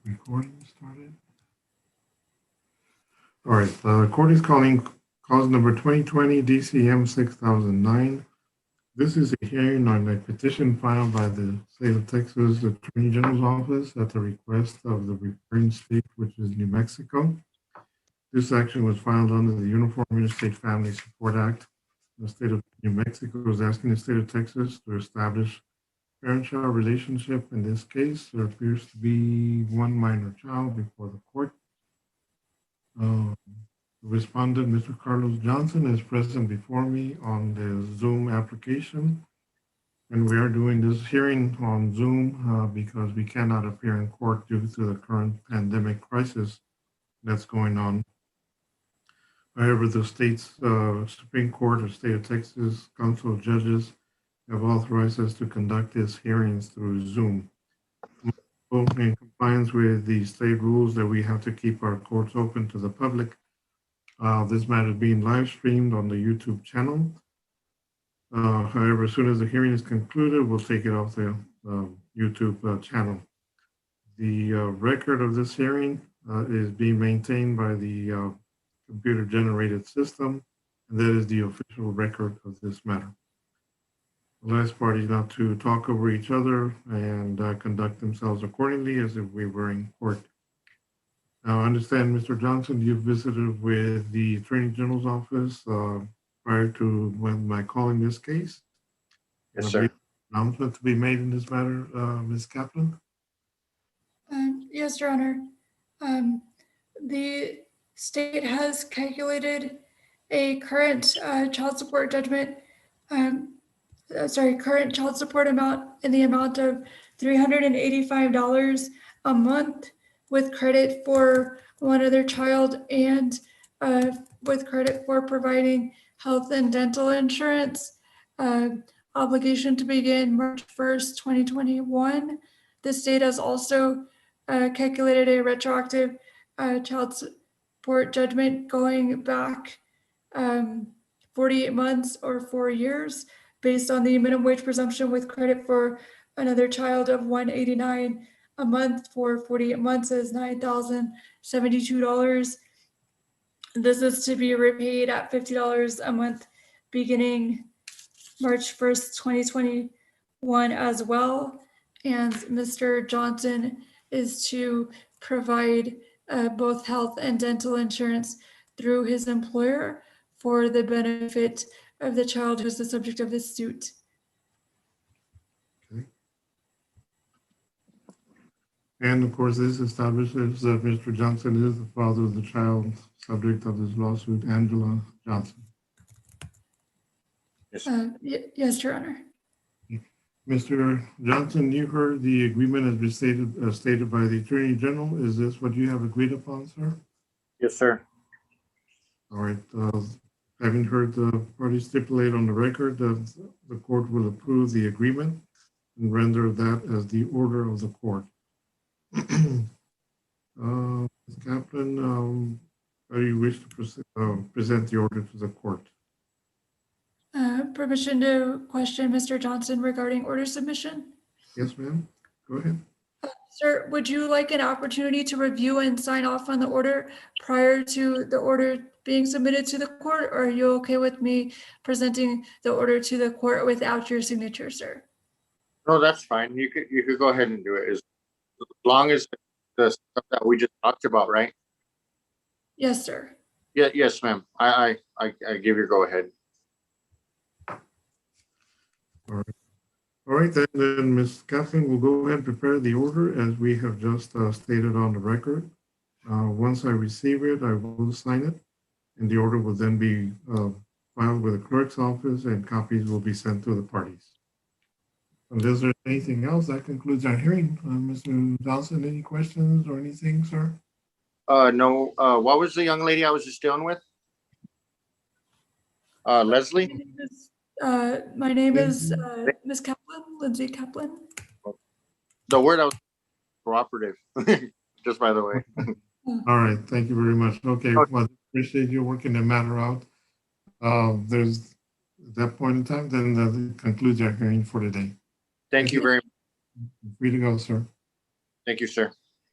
Recording started. All right, the court is calling cause number 2020 DCM 6009. This is a hearing on a petition filed by the state of Texas Attorney General's office at the request of the referring state, which is New Mexico. This action was filed under the Uniform Interstate Family Support Act. The state of New Mexico is asking the state of Texas to establish parent-child relationship. In this case, there appears to be one minor child before the court. The respondent, Mr. Carlos Johnson, is present before me on the Zoom application. And we are doing this hearing on Zoom because we cannot appear in court due to the current pandemic crisis that's going on. However, the state's Supreme Court of State of Texas Council of Judges have authorized us to conduct these hearings through Zoom. In compliance with the state rules that we have to keep our courts open to the public, this matter is being live streamed on the YouTube channel. However, as soon as the hearing is concluded, we'll take it off the YouTube channel. The record of this hearing is being maintained by the computer-generated system, and that is the official record of this matter. The last party not to talk over each other and conduct themselves accordingly as if we were in court. Now, I understand, Mr. Johnson, you visited with the Attorney General's office prior to when my calling this case. Yes, sir. Announcement to be made in this matter, Ms. Kaplan? Yes, Your Honor. The state has calculated a current child support judgment, current child support amount in the amount of $385 a month with credit for one other child and with credit for providing health and dental insurance. Obligation to begin March 1st, 2021. The state has also calculated a retroactive child support judgment going back 48 months or 4 years based on the minimum wage presumption with credit for another child of $189 a month for 48 months is $9,072. This is to be repaid at $50 a month beginning March 1st, 2021 as well. And Mr. Johnson is to provide both health and dental insurance through his employer for the benefit of the child who is the subject of this suit. Okay. And of course, this establishes that Mr. Johnson is the father of the child subject of this lawsuit, Angela Johnson. Yes, Yes, Your Honor. Mr. Johnson, you heard the agreement has been stated by the Attorney General. Is this what you have agreed upon, sir? yes, sir. All right. Having heard the parties stipulate on the record that the court will approve the agreement and render that as the order of the court. Ms. Kaplan, how do you wish to present the order to the court? Permission to question Mr. Johnson regarding order submission. Yes, ma'am. Go ahead. Sir, would you like an opportunity to review and sign off on the order prior to the order being submitted to the court, or are you okay with me presenting the order to the court without your signature, sir? No, that's fine. You could go ahead and do it as long as the stuff that we just talked about, right? Yes, sir. Yeah, yes, ma'am. I give your go ahead. All right, then Ms. Kaplan will go ahead and prepare the order as we have just stated on the record. Once I receive it, I will sign it, and the order will then be filed with the clerk's office, and copies will be sent to the parties. Unless there's anything else, that concludes our hearing. Mr. Johnson, any questions or anything, sir? No. What was the young lady I was just dealing with? Leslie? My name is Ms. Kaplan, Lindsay Kaplan. The word I was cooperative, just by the way. All right, thank you very much. Okay, well, appreciate you working the matter out. There's at that point in time, then that concludes our hearing for today. Thank you very much. Free to go, sir. Thank you, sir.